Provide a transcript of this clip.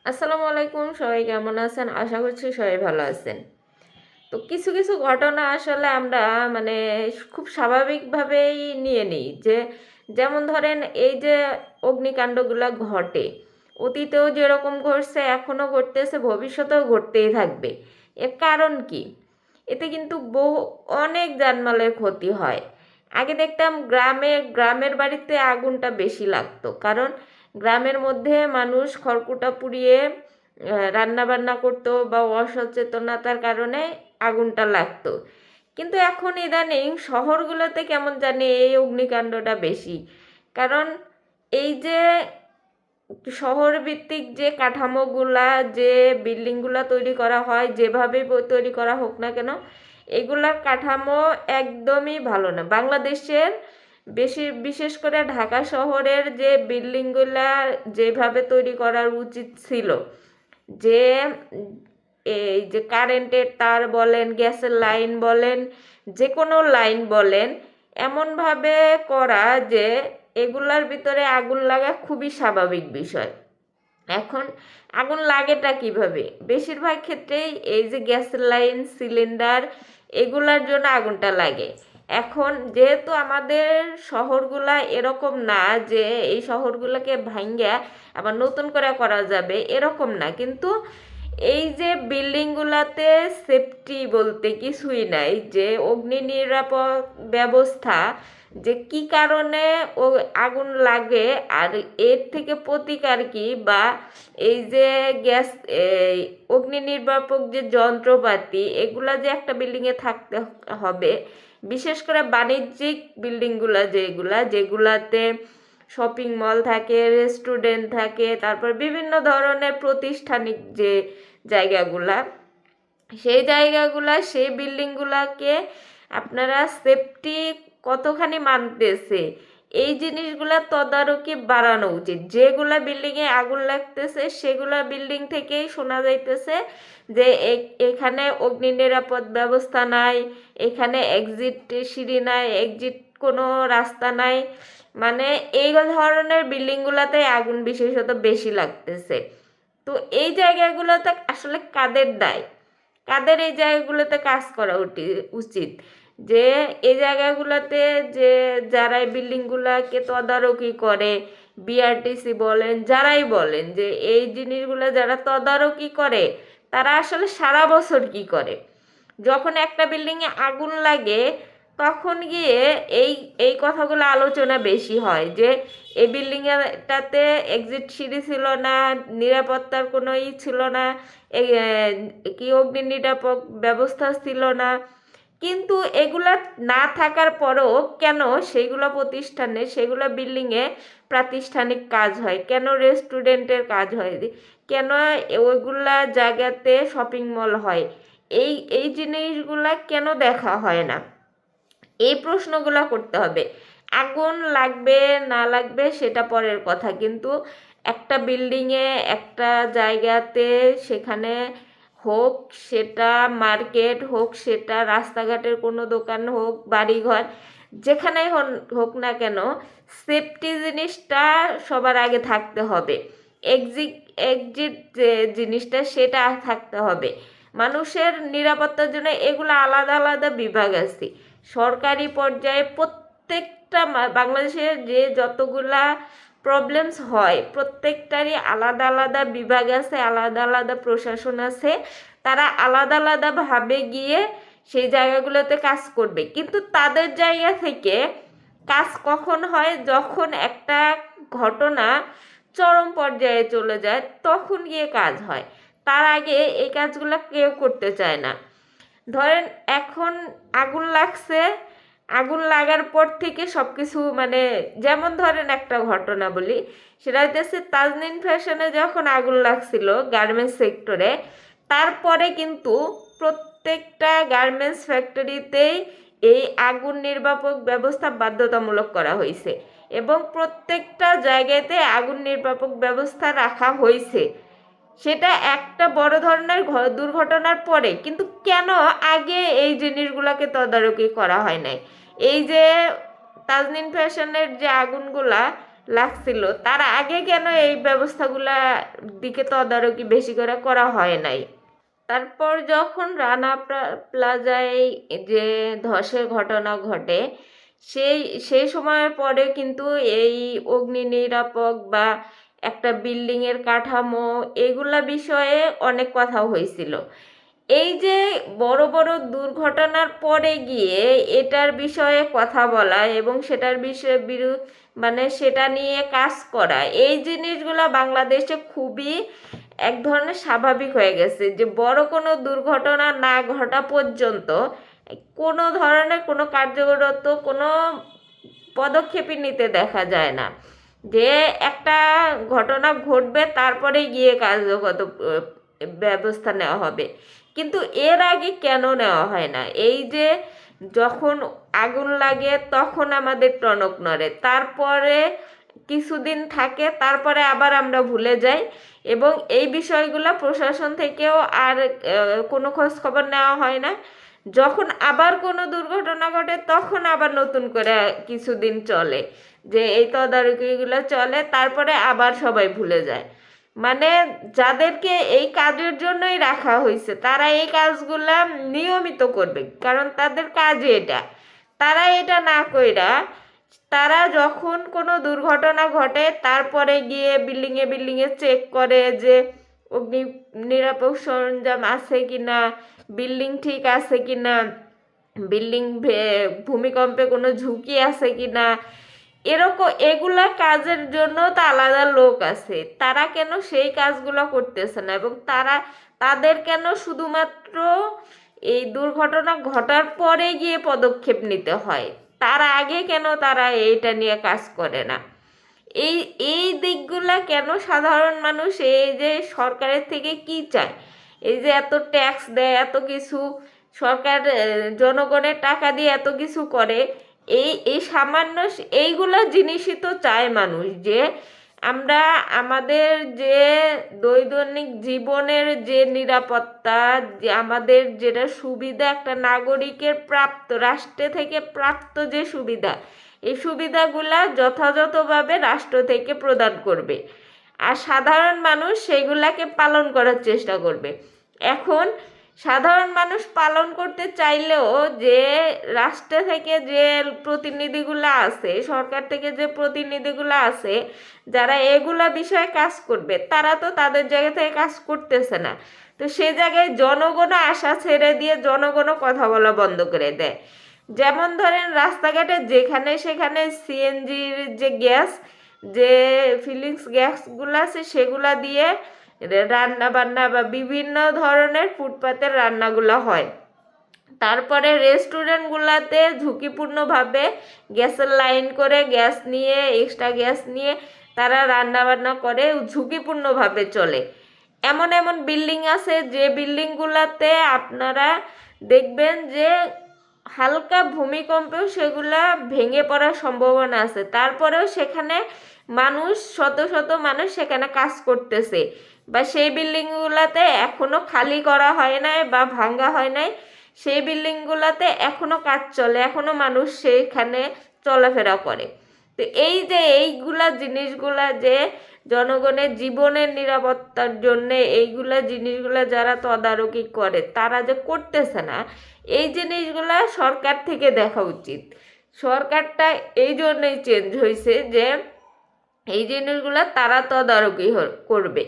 আসসালামু আলাইকুম, সবাই কেমন আছেন? আশা করছি সবাই ভালো আছেন। তো কিছু কিছু ঘটনা আসলে আমরা মানে খুব স্বাভাবিকভাবেই নিয়ে নিই যে, যেমন ধরেন এই যে অগ্নিকাণ্ডগুলো ঘটে, অতীতেও যেরকম ঘটছে এখনও ঘটতেছে, ভবিষ্যতেও ঘটতেই থাকবে। এর কারণ কি? এতে কিন্তু অনেক জানমালের ক্ষতি হয়। আগে দেখতাম গ্রামের বাড়িতে আগুনটা বেশি লাগতো, কারণ গ্রামের মধ্যে মানুষ খড়কুটা পুড়িয়ে রান্না বান্না করতো বা অসচেতনতার কারণে আগুনটা লাগতো। কিন্তু এখন ইদানিং শহরগুলোতে কেমন জানি এই অগ্নিকাণ্ডটা বেশি। কারণ এই যে শহর ভিত্তিক যে কাঠামোগুলা, যে বিল্ডিংগুলা তৈরি করা হয়, যেভাবে তৈরি করা হোক না কেন, এগুলার কাঠামো একদমই ভালো না। বাংলাদেশের বিশেষ করে ঢাকা শহরের যে বিল্ডিংগুলা যেভাবে তৈরি করার উচিত ছিল, যে এই যে কারেন্টের তার বলেন, গ্যাসের লাইন বলেন, যে কোনো লাইন বলেন, এমনভাবে করা যে এগুলার ভিতরে আগুন লাগা খুবই স্বাভাবিক বিষয়। এখন আগুন লাগেটা কিভাবে? বেশিরভাগ ক্ষেত্রেই এই যে গ্যাসের লাইন, সিলিন্ডার, এগুলার জন্য আগুনটা লাগে। এখন যেহেতু আমাদের শহরগুলা এরকম না যে এই শহরগুলোকে ভাঙ্গা আবার নতুন করে করা যাবে, এরকম না। কিন্তু এই যে বিল্ডিংগুলাতে সেফটি বলতে কিছুই নাই, যে অগ্নি নিরাপদ ব্যবস্থা, যে কি কারণে ও আগুন লাগে আর এর থেকে প্রতিকার কি, বা এই যে গ্যাস, এই অগ্নি নির্বাপক যে যন্ত্রপাতি, এগুলা যে একটা বিল্ডিংয়ে থাকতে হবে। বিশেষ করে বাণিজ্যিক বিল্ডিংগুলা, যেগুলাতে শপিং মল থাকে, রেস্টুরেন্ট থাকে, তারপর বিভিন্ন ধরনের প্রতিষ্ঠানিক যে জায়গাগুলা, সেই বিল্ডিংগুলাকে আপনারা সেফটি কতখানি মানতেছে, এই জিনিসগুলা তদারকি বাড়ানো উচিত। যেগুলা বিল্ডিংয়ে আগুন লাগতেছে সেগুলা বিল্ডিং থেকেই শোনা যাইতেছে যে এখানে অগ্নি নিরাপদ ব্যবস্থা নাই, এখানে এক্সিট সিঁড়ি নাই, এক্সিট কোনো রাস্তা নাই। মানে এই ধরনের বিল্ডিংগুলোতে আগুন বিশেষত বেশি লাগতেছে। তো এই জায়গাগুলোতে আসলে কাদের দায়? কাদের এই জায়গাগুলোতে কাজ করা উচিত? যে এই জায়গাগুলোতে যে যারা এই বিল্ডিংগুলোকে তদারকি করে, বিআরটিসি বলেন, যারাই বলেন, যে এই জিনিসগুলো যারা তদারকি করে, তারা আসলে সারা বছর কি করে? যখন একটা বিল্ডিংয়ে আগুন লাগে তখন গিয়ে এই এই কথাগুলো আলোচনা বেশি হয়, যে এই বিল্ডিংটাতে এক্সিট সিঁড়ি ছিল না, নিরাপত্তার কোনো ছিল না, কি অগ্নি নিরাপদ ব্যবস্থা ছিল না। কিন্তু এগুলা না থাকার পরেও কেন সেইগুলো প্রতিষ্ঠানে, সেগুলো বিল্ডিংয়ে প্রাতিষ্ঠানিক কাজ হয়, কেন রেস্টুরেন্টের কাজ হয়, কেন ওইগুলা জায়গাতে শপিং মল হয়, এই এই জিনিসগুলা কেন দেখা হয় না? এই প্রশ্নগুলো করতে হবে। আগুন লাগবে না লাগবে সেটা পরের কথা, কিন্তু একটা বিল্ডিংয়ে, একটা জায়গাতে, সেখানে হোক সেটা মার্কেট, হোক সেটা রাস্তাঘাটের কোনো দোকান, হোক বাড়িঘর, যেখানেই হোক না কেন, সেফটি জিনিসটা সবার আগে থাকতে হবে। এক্সিট এক্সিট যে জিনিসটা সেটা থাকতে হবে। মানুষের নিরাপত্তার জন্য এগুলো আলাদা আলাদা বিভাগ আছে সরকারি পর্যায়ে। প্রত্যেকটা বাংলাদেশের যে যতগুলা প্রবলেমস হয়, প্রত্যেকটারই আলাদা আলাদা বিভাগ আছে, আলাদা আলাদা প্রশাসন আছে। তারা আলাদা আলাদাভাবে গিয়ে সেই জায়গাগুলোতে কাজ করবে। কিন্তু তাদের জায়গা থেকে কাজ কখন হয়? যখন একটা ঘটনা চরম পর্যায়ে চলে যায় তখন গিয়ে কাজ হয়। তার আগে এই কাজগুলো কেউ করতে চায় না। ধরেন এখন আগুন লাগছে, আগুন লাগার পর থেকে সব কিছু মানে, যেমন ধরেন একটা ঘটনা বলি, সেটা হচ্ছে তাজনিন ফ্যাশনে যখন আগুন লাগছিল গার্মেন্টস সেক্টরে, তারপরে কিন্তু প্রত্যেকটা গার্মেন্টস ফ্যাক্টরিতেই এই আগুন নির্বাপক ব্যবস্থা বাধ্যতামূলক করা হয়েছে, এবং প্রত্যেকটা জায়গাতে আগুন নির্বাপক ব্যবস্থা রাখা হয়েছে। সেটা একটা বড় ধরনের দুর্ঘটনার পরে। কিন্তু কেন আগে এই জিনিসগুলোকে তদারকি করা হয় নাই? এই যে তাজনিন ফ্যাশনের যে আগুনগুলা লাগছিল, তার আগে কেন এই ব্যবস্থাগুলা দিকে তদারকি বেশি করে করা হয় নাই? তারপর যখন রানা প্লাজায় যে ধসের ঘটনা ঘটে, সেই সেই সময়ের পরে কিন্তু এই অগ্নি নিরাপক বা একটা বিল্ডিংয়ের কাঠামো এগুলা বিষয়ে অনেক কথা হয়েছিল। এই যে বড় বড় দুর্ঘটনার পরে গিয়ে এটার বিষয়ে কথা বলা এবং সেটার বিষয়ে মানে সেটা নিয়ে কাজ করা, এই জিনিসগুলো বাংলাদেশে খুবই এক ধরনের স্বাভাবিক হয়ে গেছে, যে বড় কোনো দুর্ঘটনা না ঘটা পর্যন্ত কোনো ধরনের কোনো কার্যকরত কোনো পদক্ষেপই নিতে দেখা যায় না, যে একটা ঘটনা ঘটবে তারপরে গিয়ে কার্যগত ব্যবস্থা নেওয়া হবে। কিন্তু এর আগে কেন নেওয়া হয় না? এই যে যখন আগুন লাগে তখন আমাদের টনক নড়ে, তারপরে কিছুদিন থাকে, তারপরে আবার আমরা ভুলে যাই এবং এই বিষয়গুলো প্রশাসন থেকেও আর কোনো খোঁজ খবর নেওয়া হয় না। যখন আবার কোনো দুর্ঘটনা ঘটে তখন আবার নতুন করে কিছুদিন চলে, যে এই তদারকিগুলো চলে, তারপরে আবার সবাই ভুলে যায়। মানে যাদেরকে এই কাজের জন্যই রাখা হয়েছে তারা এই কাজগুলা নিয়মিত করবে, কারণ তাদের কাজই এটা। তারা এটা না কইরা তারা যখন কোনো দুর্ঘটনা ঘটে তারপরে গিয়ে বিল্ডিংয়ে বিল্ডিংয়ে চেক করে যে অগ্নি নিরাপক সরঞ্জাম আছে কিনা, বিল্ডিং ঠিক আছে কিনা, বিল্ডিং ভূমিকম্পে কোনো ঝুঁকি আছে কিনা, এরকম এগুলা কাজের জন্য তো আলাদা লোক আছে, তারা কেন সেই কাজগুলো করতেছে না? এবং তাদের কেন শুধুমাত্র এই দুর্ঘটনা ঘটার পরে গিয়ে পদক্ষেপ নিতে হয়? তার আগে কেন তারা এইটা নিয়ে কাজ করে না? এই এই দিকগুলা কেন সাধারণ মানুষ এই যে সরকারের থেকে কি চায়, এই যে এত ট্যাক্স দেয়, এত কিছু সরকার জনগণের টাকা দিয়ে এত কিছু করে, এই এই সামান্য এইগুলা জিনিসই তো চায় মানুষ, যে আমরা আমাদের যে দৈনন্দিন জীবনের যে নিরাপত্তা, যে আমাদের যেটা সুবিধা একটা নাগরিকের প্রাপ্ত, রাষ্ট্র থেকে প্রাপ্ত যে সুবিধা, এই সুবিধাগুলা যথাযথভাবে রাষ্ট্র থেকে প্রদান করবে আর সাধারণ মানুষ সেগুলাকে পালন করার চেষ্টা করবে। এখন সাধারণ মানুষ পালন করতে চাইলেও যে রাষ্ট্র থেকে যে প্রতিনিধিগুলো আছে, সরকার থেকে যে প্রতিনিধিগুলো আছে যারা এগুলা বিষয়ে কাজ করবে, তারা তো তাদের জায়গা থেকে কাজ করতেছে না। তো সে জায়গায় জনগণ আশা ছেড়ে দিয়ে জনগণও কথা বলা বন্ধ করে দেয়। যেমন ধরেন রাস্তাঘাটে যেখানে সেখানে সিএনজির যে গ্যাস, যে ফিলিংস গ্যাসগুলো আছে সেগুলা দিয়ে রান্না বান্না বা বিভিন্ন ধরনের ফুটপাতের রান্নাগুলো হয়। তারপরে রেস্টুরেন্টগুলোতে ঝুঁকিপূর্ণভাবে গ্যাসের লাইন করে গ্যাস নিয়ে, এক্সট্রা গ্যাস নিয়ে তারা রান্না বান্না করে, ঝুঁকিপূর্ণভাবে চলে। এমন এমন বিল্ডিং আছে যে বিল্ডিংগুলোতে আপনারা দেখবেন যে হালকা ভূমিকম্পেও সেগুলা ভেঙে পড়ার সম্ভাবনা আছে, তারপরেও সেখানে মানুষ, শত শত মানুষ সেখানে কাজ করতেছে, বা সেই বিল্ডিংগুলোতে এখনো খালি করা হয় নাই বা ভাঙ্গা হয় নাই, সেই বিল্ডিংগুলোতে এখনো কাজ চলে, এখনো মানুষ সেইখানে চলাফেরা করে। তো এই যে এইগুলা জিনিসগুলা যে জনগণের জীবনের নিরাপত্তার জন্যে এইগুলা জিনিসগুলা যারা তদারকি করে তারা যে করতেছে না, এই জিনিসগুলা সরকার থেকে দেখা উচিত। সরকারটা এই জন্যই চেঞ্জ হয়েছে যে এই জিনিসগুলা তারা তদারকি করবে।